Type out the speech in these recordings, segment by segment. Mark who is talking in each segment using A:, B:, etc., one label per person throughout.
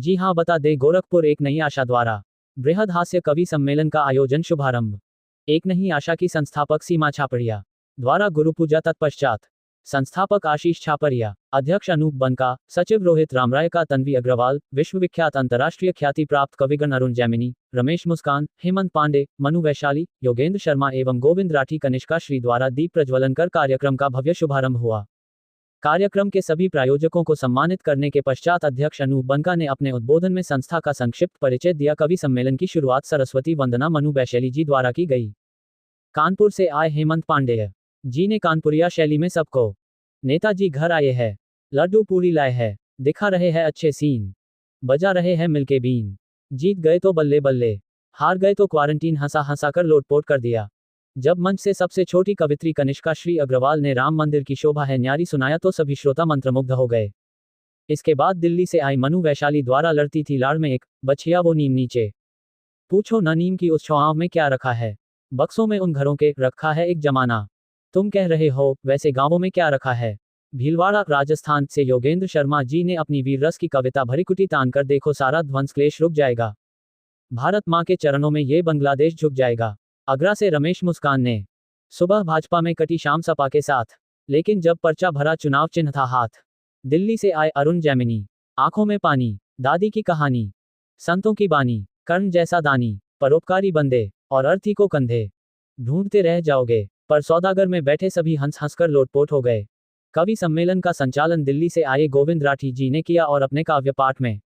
A: जी हां, बता दे गोरखपुर एक नई आशा द्वारा बृहद हास्य कवि सम्मेलन का आयोजन शुभारंभ। एक नई आशा की संस्थापक सीमा छापड़िया द्वारा गुरु पूजा तत्पश्चात संस्थापक आशीष छापड़िया, अध्यक्ष अनूप बनका, सचिव रोहित रामराय का तन्वी अग्रवाल, विश्वविख्यात अंतर्राष्ट्रीय ख्याति प्राप्त कविगण अरुण जैमिनी, रमेश मुस्कान, हेमंत पांडे, मनु वैशाली, योगेंद्र शर्मा एवं गोविंद राठी कनिष्का श्री द्वारा दीप प्रज्वलन कर कार्यक्रम का भव्य शुभारंभ हुआ। कार्यक्रम के सभी प्रायोजकों को सम्मानित करने के पश्चात अध्यक्ष अनूप बनका ने अपने उद्बोधन में संस्था का संक्षिप्त परिचय दिया। कवि सम्मेलन की शुरुआत सरस्वती वंदना मनु वैशाली जी द्वारा की गई। कानपुर से आए हेमंत पांडेय जी ने कानपुरिया शैली में सबको नेताजी घर आए हैं, लड्डू पूरी लाए हैं, दिखा रहे हैं अच्छे सीन, बजा रहे हैं मिलके बीन, जीत गए तो बल्ले बल्ले, हार गए तो क्वारंटीन, हंसा हंसा कर लोटपोट कर दिया। जब मंच से सबसे छोटी कवित्री कनिष्का श्री अग्रवाल ने राम मंदिर की शोभा है न्यारी सुनाया तो सभी श्रोता मंत्रमुग्ध हो गए। इसके बाद दिल्ली से आई मनु वैशाली द्वारा लड़ती थी लाड़ में एक बछिया वो नीम नीचे, पूछो न नीम की उस छांव में क्या रखा है, बक्सों में उन घरों के रखा है एक जमाना, तुम कह रहे हो वैसे गांवों में क्या रखा है। भीलवाड़ा राजस्थान से योगेंद्र शर्मा जी ने अपनी वीर रस की कविता भरी कुटी तान कर देखो सारा ध्वंस क्लेश रुक जाएगा, भारत माँ के चरणों में ये बांग्लादेश झुक जाएगा। आगरा से रमेश मुस्कान ने सुबह भाजपा में कटी शाम सपा के साथ, लेकिन जब पर्चा भरा चुनाव चिन्ह था हाथ। दिल्ली से आए अरुण जैमिनी, आंखों में पानी, दादी की कहानी, संतों की बानी, कर्ण जैसा दानी, परोपकारी बंदे और अर्थी को कंधे, ढूंढते रह जाओगे, पर सौदागर में बैठे सभी हंस हंसकर लोटपोट हो गए। कवि सम्मेलन का संचालन दिल्ली से आए गोविंद राठी जी ने किया और अपने काव्य पाठ में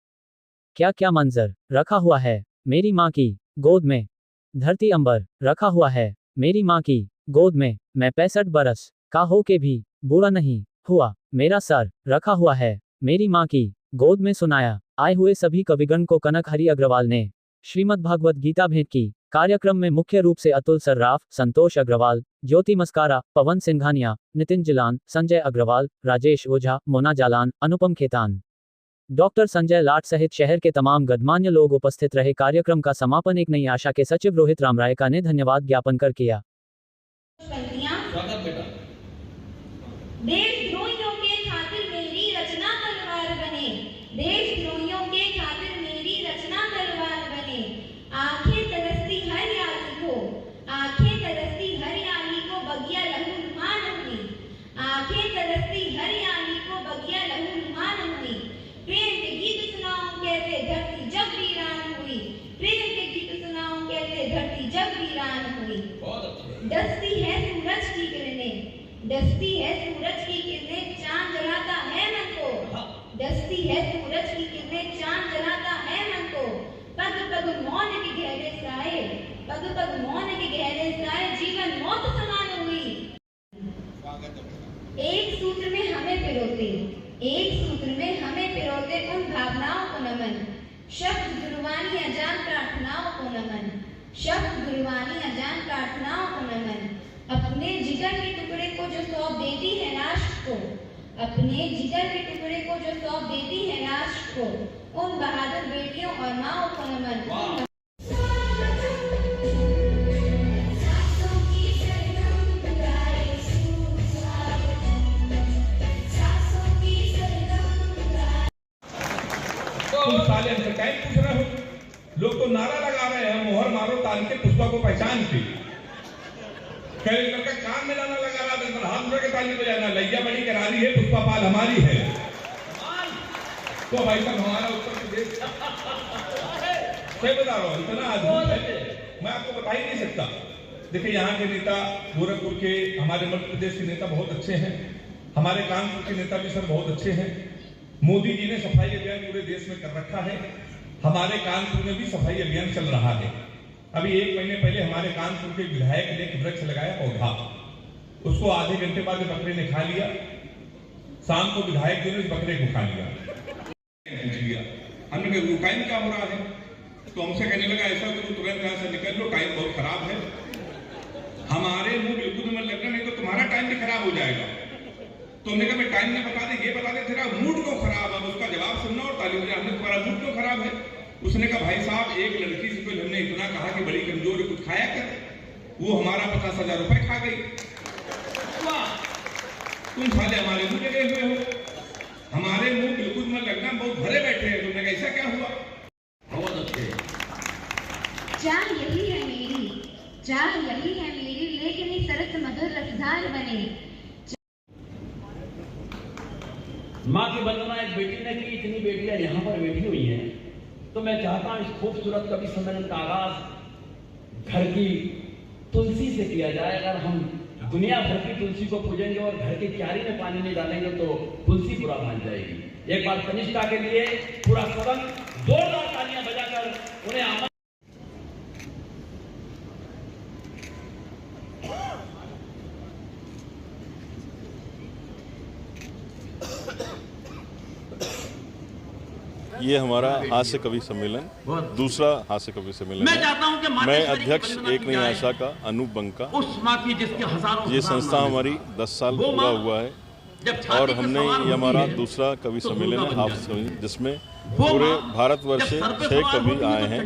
A: क्या क्या मंजर रखा हुआ है मेरी माँ की गोद में, धरती अंबर रखा हुआ है मेरी माँ की गोद में, मैं 65 बरस का हो के भी बूढ़ा नहीं हुआ, मेरा सर रखा हुआ है मेरी माँ की गोद में, सुनाया। आए हुए सभी कविगण को कनक हरि अग्रवाल ने श्रीमद् भागवत गीता भेंट की। कार्यक्रम में मुख्य रूप से अतुल सर्राफ, संतोष अग्रवाल, ज्योति मस्कारा, पवन सिंघानिया, नितिन जिलान, संजय अग्रवाल, राजेश ओझा, मोना जालान, अनुपम खेतान, डॉक्टर संजय लाट सहित शहर के तमाम गणमान्य लोग उपस्थित रहे। कार्यक्रम का समापन एक नई आशा के सचिव रोहित रामराय का ने धन्यवाद ज्ञापन कर किया।
B: देशद्रोहियों के खातिर मेरी रचना तलवार बने, देशद्रोहियों के खातिर मेरी रचना तलवार बने, आंखें तरसती हरियाली को, आंखें तरसती हरियाली को बगिया लहू लुहान हुई, आंखें तरसती हरियाली को बगिया लहू लुहान हुई, प्रेम के गीत सुनाऊं कहते धरती जब वीरान हुई, प्रेम के गीत सुनाऊं कहते धरती जब वीरान हुई। डसती है सूरज की किरणें, डसती है सूरज की किरणें, चांद जलाता है मन को, डसती है सूरज की किरणें, चांद जलाता है मन को, पग पग मौन के गहरे साए, पग पग मौन के गहरे साए, जीवन मौत समान हुई। एक सूत्र में हमें पिरोते, एक सूत्र में हमें पिरोते उन भावनाओं को नमन, शब्द गुरुवानी अजान प्रार्थनाओं को नमन, शब्द गुरुवानी अजान प्रार्थनाओं को नमन। अपने जिगर के टुकड़े को जो सौंप देती है राष्ट्र को, अपने जिगर के टुकड़े को जो सौंप देती है राष्ट्र को, उन बहादुर बेटियों और माओ को नमन।
C: साले हमसे टाइम पूछ रहे हो, लोग तो नारा लगा रहे हैं मोहर मारो ताल के पुष्पा को पहचान की, कई करके कान में लाना लगा रहा है, हाथ में के ताली बजाना, लैया बड़ी करारी है, पुष्पा पाल हमारी है। तो भाई साहब हमारा उत्तर प्रदेश सही बता रहा हूँ, इतना अद्भुत है मैं आपको बता ही नहीं सकता। देखिए यहाँ के नेता गोरखपुर के, हमारे मध्य प्रदेश के नेता बहुत अच्छे हैं, हमारे कानपुर के नेता भी सर बहुत अच्छे हैं। मोदी जी ने सफाई अभियान पूरे देश में कर रखा है, हमारे कानपुर में भी सफाई अभियान चल रहा है। अभी 1 महीने पहले हमारे कानपुर के विधायक ने एक वृक्ष लगाया पौधा, उसको आधे घंटे बाद बकरे ने खा लिया, शाम को विधायक जी ने उस बकरे को खा लिया। पूछ लिया हमने कहा टाइम क्या हो रहा है, तो हमसे कहने लगा ऐसा करो तुरंत यहाँ से निकल लो, टाइम बहुत खराब है। हमारे मुंह बिल्कुल मन लगना, नहीं तो तुम्हारा टाइम भी खराब हो जाएगा। तो हमने कहा मैं टाइम नहीं बता दे, ये बता दे तेरा मूड क्यों खराब है, उसका जवाब सुनना और ताली बजाना। हमने तुम्हारा मूड क्यों खराब है, उसने कहा भाई साहब एक लड़की से तो हमने इतना कहा कि बड़ी कमजोर है कुछ खाया कर, वो हमारा 50,000 रुपए खा गई। वाह तुम साले हमारे मुंह लगे हुए हो, हमारे मुंह बिल्कुल मत लगना बहुत भरे बैठे हैं, तुमने कैसा क्या हुआ? बहुत अच्छे।
B: चाह यही है मेरी, चाह यही है मेरी, लेकिन इस सरस मधुर रसधार बने।
D: माँ की वंदना एक बेटी ने की, इतनी बेटियां यहाँ पर बैठी हुई हैं, तो मैं चाहता हूँ इस खूबसूरत कवि सम्मेलन का आगाज घर की तुलसी से किया जाए। अगर हम दुनिया भर की तुलसी को पूजेंगे और घर की क्यारी में पानी नहीं डालेंगे तो तुलसी बुरा मान जाएगी। एक बार कनिष्ठा के लिए पूरा सदन जोरदार तालियां बजाकर उन्हें आमंत्रित।
E: ये हमारा हास्य कवि सम्मेलन दूसरा हास्य कवि सम्मेलन है। मैं अध्यक्ष एक नई आशा का अनूप बंका।
D: उस माँ की जिसके हजारों
E: ये संस्था हमारी 10 साल पूरा हुआ है और हमने ये हमारा दूसरा कवि सम्मेलन है हास्य, जिसमें पूरे भारतवर्ष से 6 कवि आए हैं।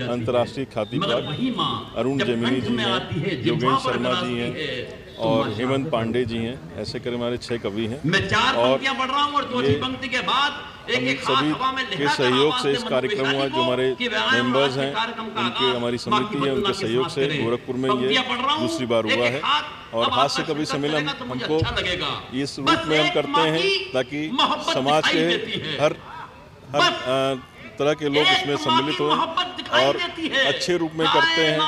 E: अंतर्राष्ट्रीय ख्याति प्राप्त अरुण जेमिनी जी हैं, योगेश शर्मा जी हैं और हेमंत पांडे जी हैं। ऐसे कर हमारे 6 कवि हैं और हम सभी के सहयोग से इस कार्यक्रम हुआ। जो हमारे मेंबर्स हैं, उनके हमारी समिति है, उनके सहयोग से गोरखपुर में ये दूसरी बार हुआ है। और हास्य कवि सम्मेलन हमको इस रूप में हम करते हैं ताकि समाज के हर तरह के लोग इसमें सम्मिलित हों और अच्छे रूप में करते हैं,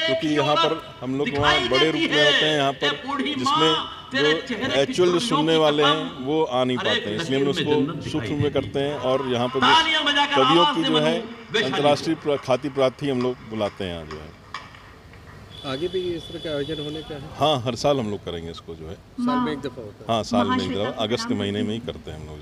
E: क्योंकि यहाँ पर हम लोग वहाँ बड़े रूप में होते हैं यहाँ पर, जिसमें जो एक्चुअल जो सुनने वाले हैं वो आ नहीं पाते हैं, इसलिए हम उसको सूक्ष्म में करते हैं। और यहाँ पर कवियों की जो है अंतर्राष्ट्रीय ख्याति प्राप्ति हम लोग बुलाते हैं यहाँ जो है।
F: आगे भी इस तरह का आयोजन होने का है?
E: हाँ, हर साल हम लोग करेंगे इसको जो है।
F: साल में एक दफा होता है?
E: हाँ, साल में एक दफा, अगस्त के महीने में ही करते हैं हम लोग।